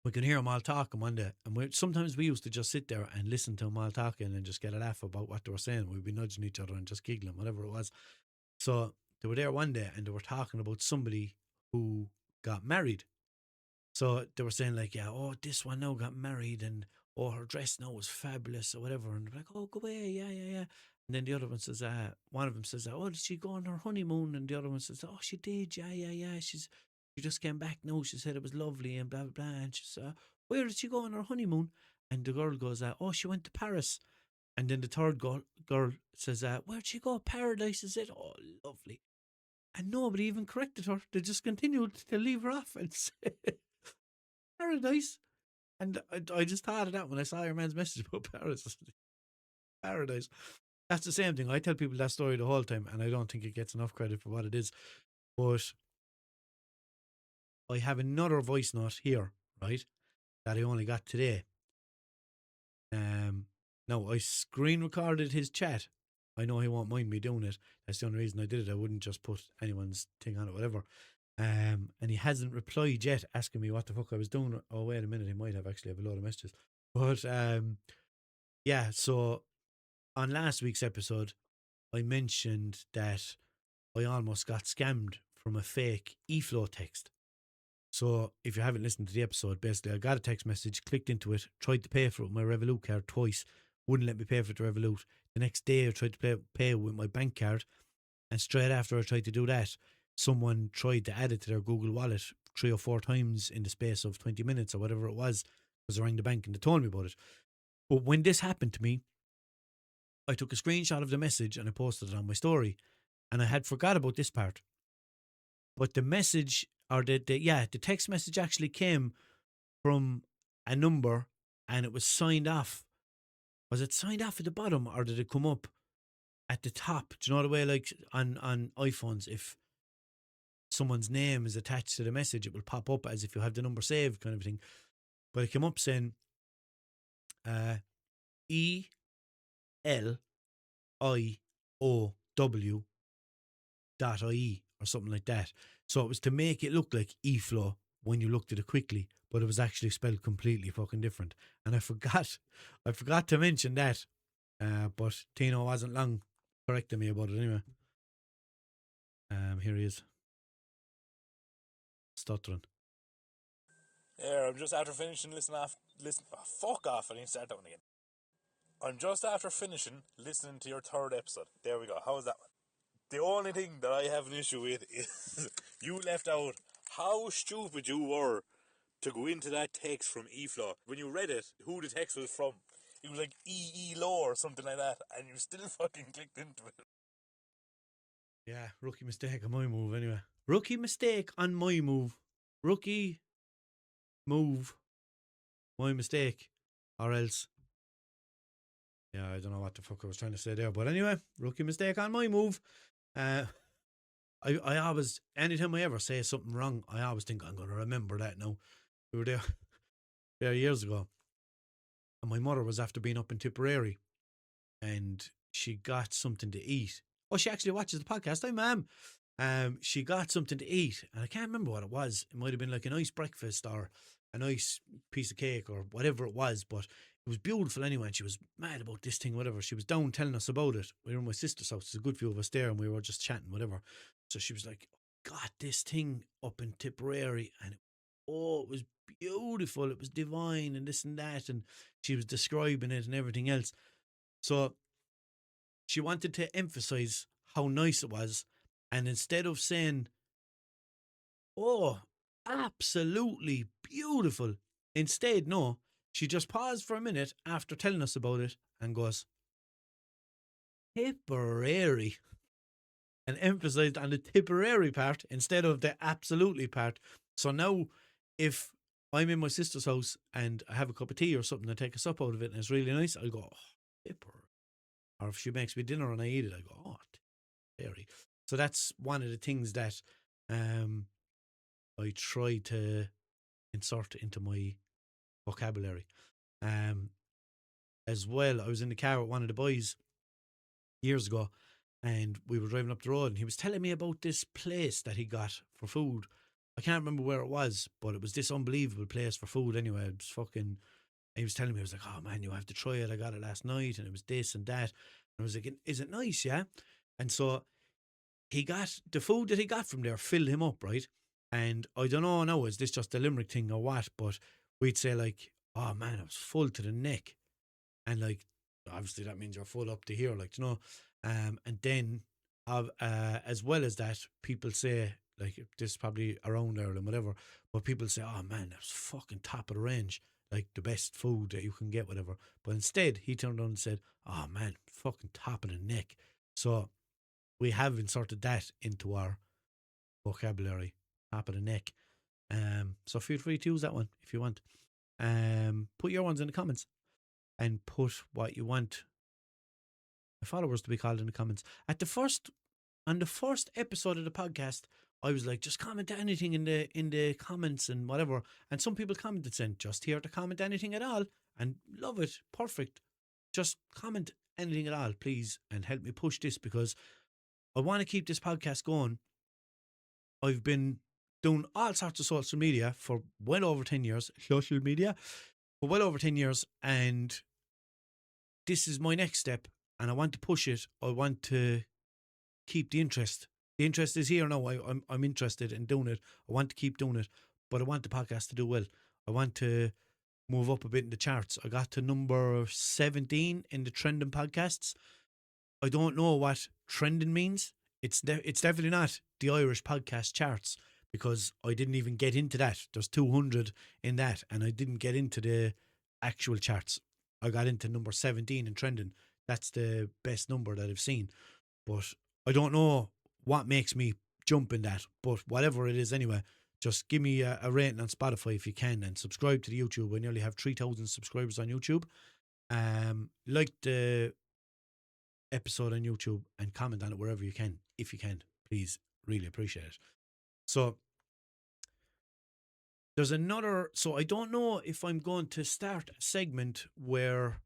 S2: We could hear them all talking one day, and sometimes we used to just sit there and listen to them all talking and just get a laugh about what they were saying. We'd be nudging each other and just giggling, whatever it was. So they were there one day, and they were talking about somebody who got married. So they were saying like, "Yeah, oh, this one now got married, and oh, her dress now was fabulous or whatever." And they're like, "Oh, go away, yeah, yeah, yeah." And then the other one says, one of them says, "Oh, did she go on her honeymoon?" And the other one says, "Oh, she did, yeah, yeah, yeah. She just came back now. She said it was lovely and blah blah blah." And she said, "Where did she go on her honeymoon?" And the girl goes, "Oh, she went to Paris." And then the third girl says, "Where'd she go? Paradise, is it? Oh, lovely." And nobody even corrected her. They just continued to leave her off and say Paradise. And I just thought of that when I saw your man's message about Paris. Paradise. That's the same thing. I tell people that story the whole time, and I don't think it gets enough credit for what it is. But I have another voice note here, right, that I only got today. Now, I screen recorded his chat. I know he won't mind me doing it. That's the only reason I did it. I wouldn't just put anyone's thing on it, whatever. And he hasn't replied yet, asking me what the fuck I was doing. Oh, wait a minute, he might have actually have a load of messages. But yeah, so on last week's episode, I mentioned that I almost got scammed from a fake eFlow text. So if you haven't listened to the episode, basically I got a text message, clicked into it, tried to pay for it with my Revolut card twice, wouldn't let me pay for it to Revolut. The next day I tried to pay with my bank card, and straight after I tried to do that, someone tried to add it to their Google Wallet 3 or 4 times in the space of 20 minutes or whatever it was, because I rang the bank and they told me about it. But when this happened to me, I took a screenshot of the message and I posted it on my story, and I had forgot about this part. But the message, or the text message actually came from a number, and it was signed off. Was it signed off at the bottom, or did it come up at the top? Do you know the way, like on iPhones, if someone's name is attached to the message, it will pop up as if you have the number saved, kind of thing. But it came up saying E LIOW.ie or something like that. So it was to make it look like eFlow when you looked at it quickly, but it was actually spelled completely fucking different. And I forgot to mention that. But Tino wasn't long correcting me about it anyway. Here he is. Stuttering.
S1: Yeah, I'm just after finishing fuck off, I need to start that one again. I'm just after finishing listening to your third episode. There we go. How was that one? The only thing that I have an issue with is you left out how stupid you were to go into that text from eFlow. When you read it, who the text was from, it was like EE Law or something like that, and you still fucking clicked into it.
S2: Yeah, rookie mistake on my move anyway. Rookie mistake on my move. Rookie move. My mistake. Or else. Yeah, I don't know what the fuck I was trying to say there. But anyway, rookie mistake on my move. I always, anytime I ever say something wrong, I always think I'm going to remember that now. We were there years ago. And my mother was after being up in Tipperary. And she got something to eat. Oh, she actually watches the podcast. Hi, ma'am. She got something to eat, and I can't remember what it was. It might have been like a nice breakfast or a nice piece of cake or whatever it was, but it was beautiful anyway. And she was mad about this thing, whatever. She was down telling us about it. We were in my sister's house. There's a good few of us there, and we were just chatting, whatever. So she was like, "Got this thing up in Tipperary, and it was beautiful. It was divine, and this and that." And she was describing it and everything else. So she wanted to emphasize how nice it was. And instead of saying, "Oh, absolutely beautiful," instead, no, she just paused for a minute after telling us about it and goes, "Tipperary," and emphasized on the Tipperary part instead of the absolutely part. So now, if I'm in my sister's house and I have a cup of tea or something, I take a sup out of it and it's really nice, I'll go, "Oh, Tipperary." Or if she makes me dinner and I eat it, I go, "Oh, Tipperary." So that's one of the things that I try to insert into my vocabulary. As well, I was in the car with one of the boys years ago, and we were driving up the road, and he was telling me about this place that he got for food. I can't remember where it was, but it was this unbelievable place for food anyway. It was fucking, he was telling me, I was like, "Oh man, you have to try it. I got it last night, and it was this and that." And I was like, "Is it nice, yeah?" And so he got the food that he got from there filled him up, right? And I don't know now, is this just a Limerick thing or what? But we'd say like, "Oh man, I was full to the neck," and like, obviously that means you're full up to here, like, you know. And then, as well as that, people say like, this is probably around Ireland, whatever, but people say, "Oh man, that was fucking top of the range, like the best food that you can get, whatever." But instead, he turned on and said, "Oh man, fucking top of the neck." So we have inserted that into our vocabulary, top of the neck. So feel free to use that one if you want. Put your ones in the comments and put what you want my followers to be called in the comments. On the first episode of the podcast, I was like, just comment anything in the comments and whatever. And some people commented saying, "Just here to comment anything at all," and love it, perfect. Just comment anything at all, please, and help me push this because I want to keep this podcast going. I've been doing all sorts of social media for well over 10 years, social media for well over 10 years, and this is my next step, and I want to push it. I want to keep the interest. The interest is here now. I'm interested in doing it. I want to keep doing it, but I want the podcast to do well. I want to move up a bit in the charts. I got to number 17 in the trending podcasts. I don't know what trending means. It's definitely not the Irish podcast charts because I didn't even get into that. There's 200 in that, and I didn't get into the actual charts. I got into number 17 in trending. That's the best number that I've seen. But I don't know what makes me jump in that. But whatever it is anyway, just give me a rating on Spotify if you can, and subscribe to the YouTube. I nearly have 3,000 subscribers on YouTube. Like the episode on YouTube and comment on it wherever you can. If you can, please, really appreciate it. So there's another, so I don't know if I'm going to start a segment where,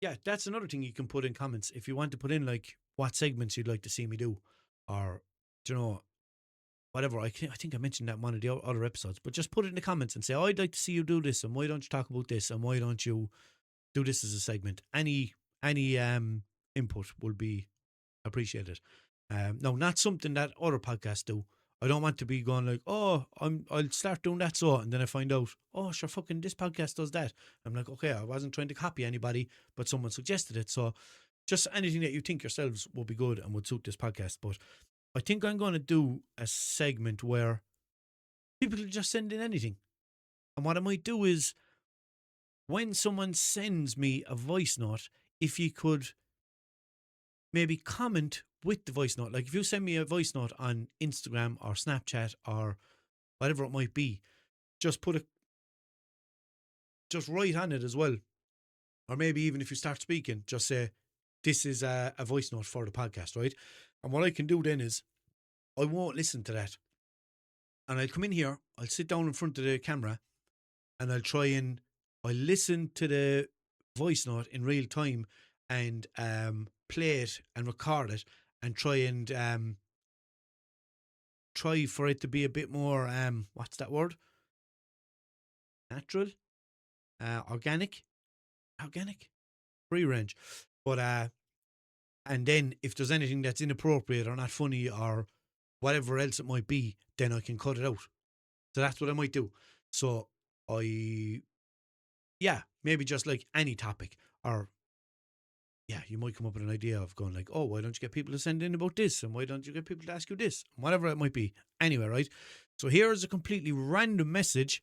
S2: Yeah, that's another thing you can put in comments. If you want to put in like what segments you'd like to see me do, or, you know, whatever. I think I mentioned that in one of the other episodes, but just put it in the comments and say, oh, I'd like to see you do this, and why don't you talk about this, and why don't you do this as a segment? Any input will be appreciated. No, not something that other podcasts do. I don't want to be going like, oh, I'll start doing that, so, and then I find out, oh, sure, fucking this podcast does that. I'm like, okay, I wasn't trying to copy anybody, but someone suggested it. So just anything that you think yourselves would be good and would suit this podcast. But I think I'm going to do a segment where people can just send in anything. And what I might do is, when someone sends me a voice note, if you could maybe comment with the voice note. Like if you send me a voice note on Instagram or Snapchat or whatever it might be, just just write on it as well. Or maybe even if you start speaking, just say, this is a voice note for the podcast, right? And what I can do then is, I won't listen to that. And I'll come in here, I'll sit down in front of the camera, and I'll listen to the voice note in real time and play it and record it and try for it to be a bit more, what's that word? Natural? Organic? Free range. But, and then if there's anything that's inappropriate or not funny or whatever else it might be, then I can cut it out. So that's what I might do. So maybe just like any topic, or you might come up with an idea of going like, oh, why don't you get people to send in about this? And why don't you get people to ask you this? Whatever it might be. Anyway, right? So here's a completely random message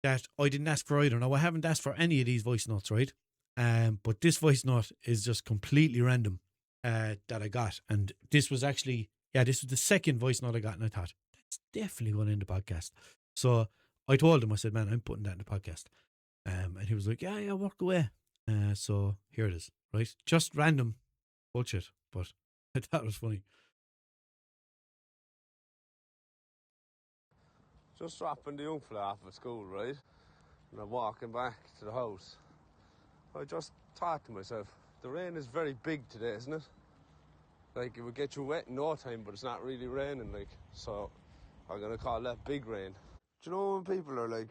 S2: that I didn't ask for either. Now, I haven't asked for any of these voice notes, right? But this voice note is just completely random that I got. And this was actually, this was the second voice note I got. And I thought, that's definitely going in the podcast. So I told him, I said, man, I'm putting that in the podcast. And he was like, yeah, work away. So here it is, right? Just random bullshit, but I thought it was funny.
S3: Just dropping the young fella off at school, right? And I'm walking back to the house. I just thought to myself, the rain is very big today, isn't it? Like, it would get you wet in no time, but it's not really raining, like, so I'm gonna call that big rain. Do you know when people are like,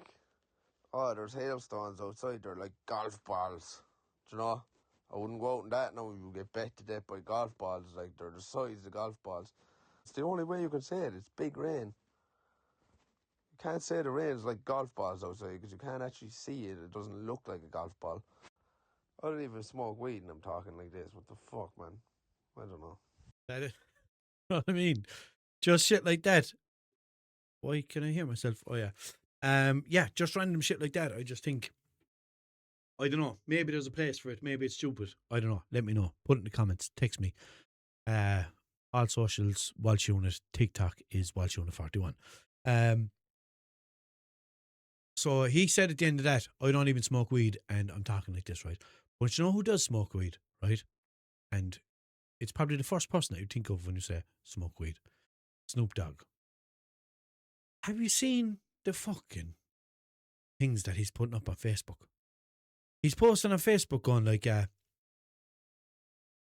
S3: oh, there's hailstones outside, they're like golf balls, do you know? I wouldn't go out in that now, you get bet to death by golf balls, like, they're the size of golf balls. It's the only way you can say it, it's big rain. You can't say the rain's like golf balls outside because you can't actually see it. It doesn't look like a golf ball. I don't even smoke weed and I'm talking like this. What the fuck, man? I don't know.
S2: That is, you know what I mean? Just shit like that. Why can I hear myself? Oh, yeah. Just random shit like that. I just think, I don't know. Maybe there's a place for it. Maybe it's stupid. I don't know. Let me know. Put it in the comments. Text me. All socials, Walshunit. TikTok is Walshunit41. So he said at the end of that, I don't even smoke weed, and I'm talking like this, right? But you know who does smoke weed, right? And it's probably the first person that you think of when you say smoke weed. Snoop Dogg. Have you seen the fucking things that he's putting up on Facebook? He's posting on Facebook going like,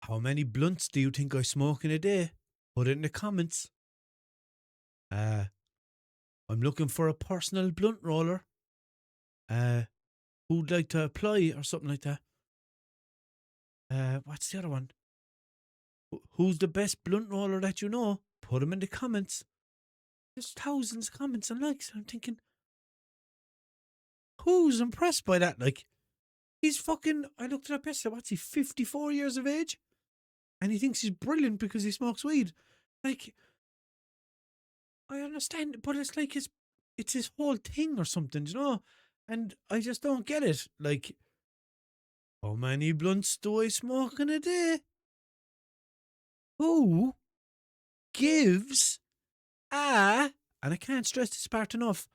S2: how many blunts do you think I smoke in a day? Put it in the comments. I'm looking for a personal blunt roller. Who'd like to apply or something like that? What's the other one? Who's the best blunt roller that you know? Put them in the comments. There's thousands of comments and likes. I'm thinking, who's impressed by that? Like, he's fucking, I looked it up yesterday, what's he, 54 years of age? And he thinks he's brilliant because he smokes weed. Like, I understand, but it's like it's his whole thing or something, you know? And I just don't get it. Like, how many blunts do I smoke in a day? Who gives and I can't stress this part enough,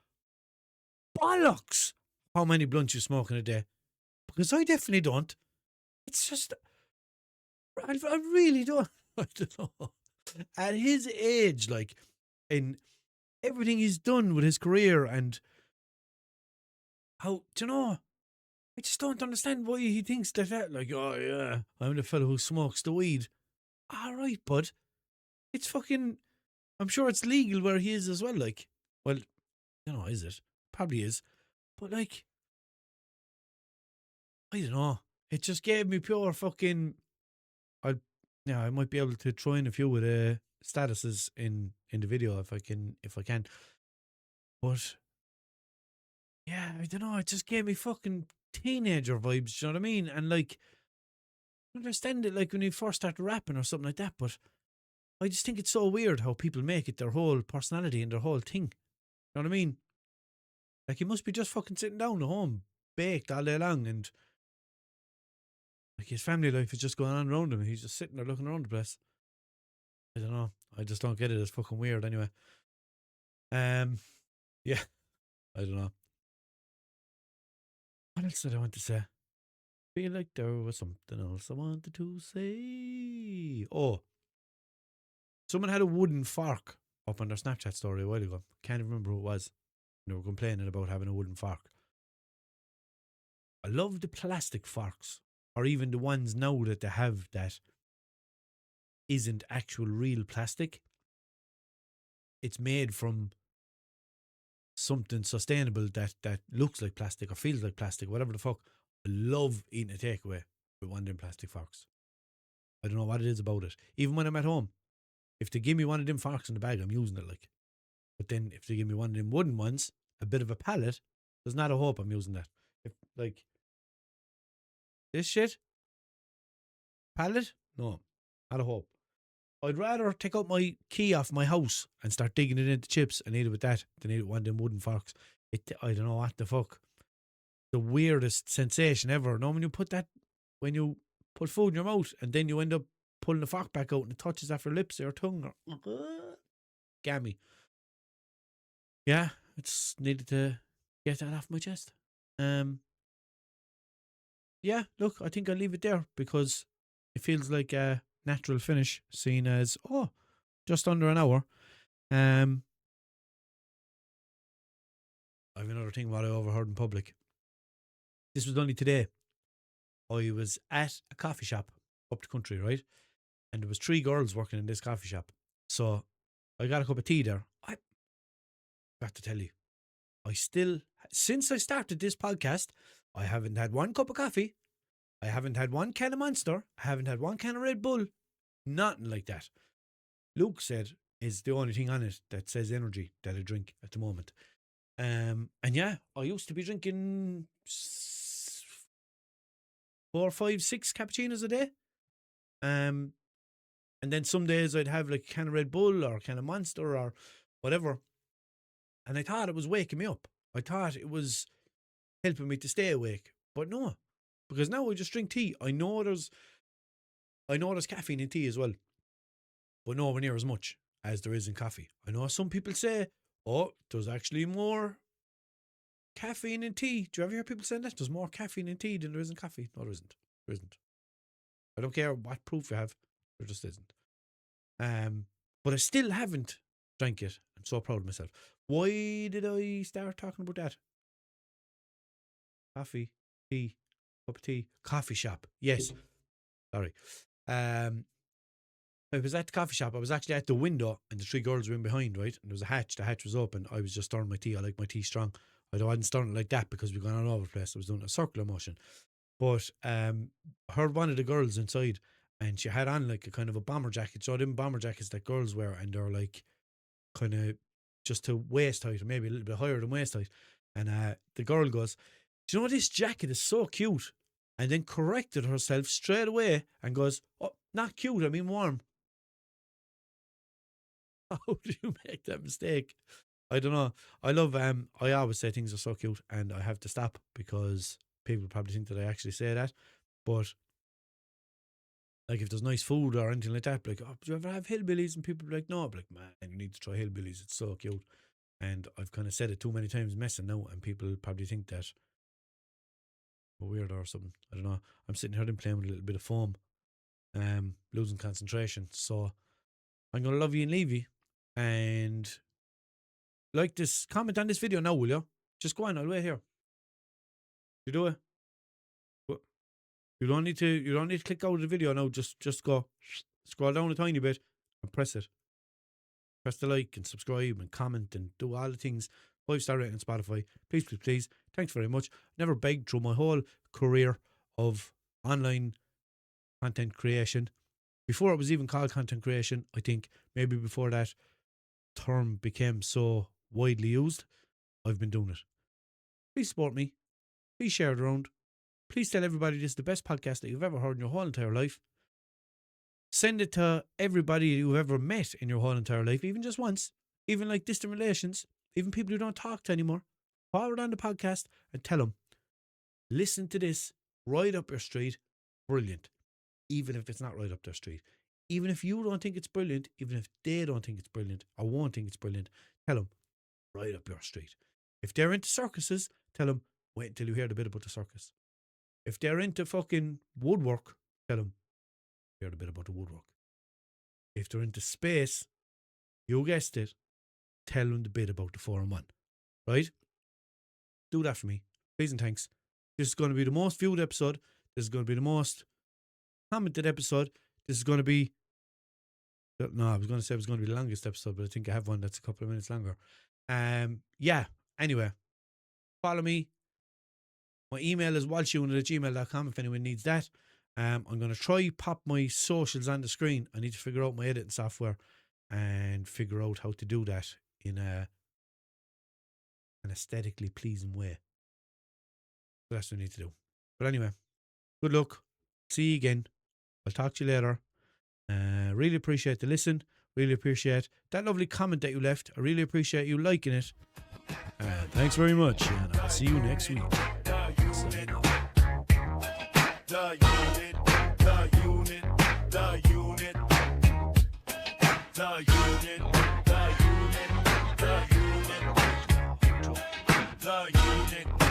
S2: bollocks how many blunts you smoke in a day? Because I definitely don't. It's just, I really don't. I don't know. At his age, like, in everything he's done with his career and how, do you know, I just don't understand why he thinks that like, oh yeah, I'm the fellow who smokes the weed. All right, bud. It's fucking. I'm sure it's legal where he is as well. Like, well, is it? Probably is. But like, I don't know. It just gave me pure fucking. I might be able to throw in a few with statuses in the video if I can. But yeah, I don't know. It just gave me fucking teenager vibes. Do you know what I mean? And like, I understand it like when you first started rapping or something like that. But I just think it's so weird how people make it their whole personality and their whole thing. You know what I mean? Like he must be just fucking sitting down at home, baked all day long, and like his family life is just going on around him. And he's just sitting there looking around the place. I don't know. I just don't get it. It's fucking weird anyway. Yeah, I don't know. What else did I want to say? Feel like there was something else I wanted to say. Oh, someone had a wooden fork up on their Snapchat story a while ago. Can't even remember who it was. They were complaining about having a wooden fork. I love the plastic forks, or even the ones now that they have that isn't actual real plastic. It's made from something sustainable that looks like plastic or feels like plastic, whatever the fuck. I love eating a takeaway with one of them plastic forks. I don't know what it is about it. Even when I'm at home, if they give me one of them forks in the bag, I'm using it like. But then if they give me one of them wooden ones, a bit of a pallet, there's not a hope I'm using that. If like this shit, pallet, no, not a hope. I'd rather take out my key off my house and start digging it into chips and eat it with that than eat it with one of them wooden forks. I don't know what the fuck. The weirdest sensation ever. No, when you put food in your mouth and then you end up pulling the fork back out and it touches off your lips or your tongue or gammy. Yeah, I just needed to get that off my chest. Yeah, look, I think I'll leave it there because it feels like a natural finish, seen as just under an hour. I have another thing what I overheard in public. This was only today. I was at a coffee shop up the country, right? And there was 3 girls working in this coffee shop. So I got a cup of tea there. I got to tell you, since I started this podcast, I haven't had one cup of coffee. I haven't had one can of Monster. I haven't had one can of Red Bull. Nothing like that. Luke said is the only thing on it that says energy that I drink at the moment. And yeah, I used to be drinking 4, 5, 6 cappuccinos a day. And then some days I'd have like a can of Red Bull or a can of Monster or whatever. And I thought it was waking me up. I thought it was helping me to stay awake. But no, because now I just drink tea. I know there's caffeine in tea as well, but nowhere near as much as there is in coffee. I know some people say, there's actually more caffeine in tea. Do you ever hear people saying that? There's more caffeine in tea than there is in coffee. No, there isn't. There isn't. I don't care what proof you have. There just isn't. But I still haven't drank it. I'm so proud of myself. Why did I start talking about that? Coffee, tea, cup of tea, coffee shop. Yes. Sorry. I was at the coffee shop. I was actually at the window and the 3 girls were in behind, right? And there was a hatch. The hatch was open. I was just stirring my tea. I like my tea strong. I wasn't stirring it like that because we were going all over the place. I was doing a circular motion. But I heard one of the girls inside and she had on like a kind of a bomber jacket. So them bomber jackets that girls wear and they're like kind of just to waist height or maybe a little bit higher than waist height. And the girl goes, do you know this jacket is so cute? And then corrected herself straight away and goes, oh, not cute, I mean warm. How do you make that mistake? I don't know. I love, I always say things are so cute and I have to stop because people probably think that I actually say that. But like if there's nice food or anything like that, like, do you ever have hillbillies? And people be like, no. I'm like, man, you need to try hillbillies. It's so cute. And I've kind of said it too many times messing now and people probably think that I'm weird or something. I don't know. I'm sitting here and playing with a little bit of foam, losing concentration. So I'm going to love you and leave you. And like this, comment on this video now, will you? Just go on, I'll wait here. You do it? You don't need to click out of the video now. Just go scroll down a tiny bit and press it. Press the like and subscribe and comment and do all the things. 5-star rating on Spotify. Please, please, please. Thanks very much. Never begged through my whole career of online content creation. Before it was even called content creation, I think maybe before that term became so widely used, I've been doing it. Please support me. Please share it around. Please tell everybody this is the best podcast that you've ever heard in your whole entire life. Send it to everybody you've ever met in your whole entire life, even just once, even like distant relations, even people you don't talk to anymore. Forward on the podcast and tell them, listen to this, right up your street, brilliant. Even if it's not right up their street. Even if you don't think it's brilliant, even if they don't think it's brilliant or won't think it's brilliant, tell them, right up your street. If they're into circuses, tell them, wait until you hear the bit about the circus. If they're into fucking woodwork, tell them, hear the bit about the woodwork. If they're into space, you guessed it, tell them the bit about the 4-in-1. Right? Do that for me. Please and thanks. This is going to be the most viewed episode. This is going to be the most commented episode. This is going to be... No, I was going to say it was going to be the longest episode, but I think I have one that's a couple of minutes longer. Yeah, anyway. Follow me. My email is walshunit@gmail.com if anyone needs that. I'm going to try pop my socials on the screen. I need to figure out my editing software and figure out how to do that in an aesthetically pleasing way. So that's what I need to do. But anyway, good luck. See you again. I'll talk to you later. Really appreciate the listen. Really appreciate that lovely comment that you left. I really appreciate you liking it. Thanks very much, and I'll see you next week. The unit.